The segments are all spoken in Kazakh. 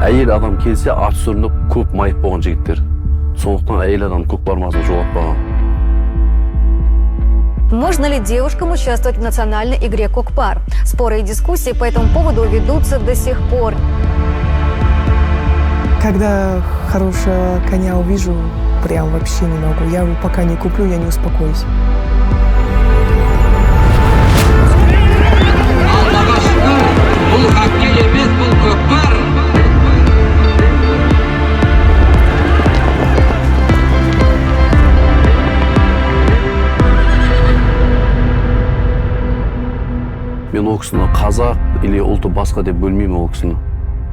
Әйел адам келсе ат сүрініп көп майып болған жігіттер. Сондықтан әйел адам көк бармасын жоғалтпаған. Можно ли девушкам участвовать в национальной игре Кокпар? Споры и дискуссии по этому поводу ведутся до сих пор. Когда хорошего коня увижу, прям вообще не могу. Я его пока не куплю, я не успокоюсь. Мен ол кісіні қазақ или ұлты басқа деп бөлмеймін ол кісіні.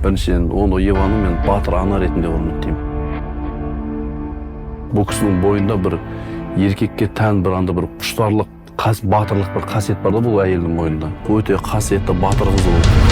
Біріншіден, оны Еваны мен батыр ана ретінде құрметтеймін. Бұл кісінің бойында бір еркекке тән бір андай бір құштарлық, батырлық бір қасиет бар да бұл әйелдің бойында. Өте қасиетті батыр қыз ол.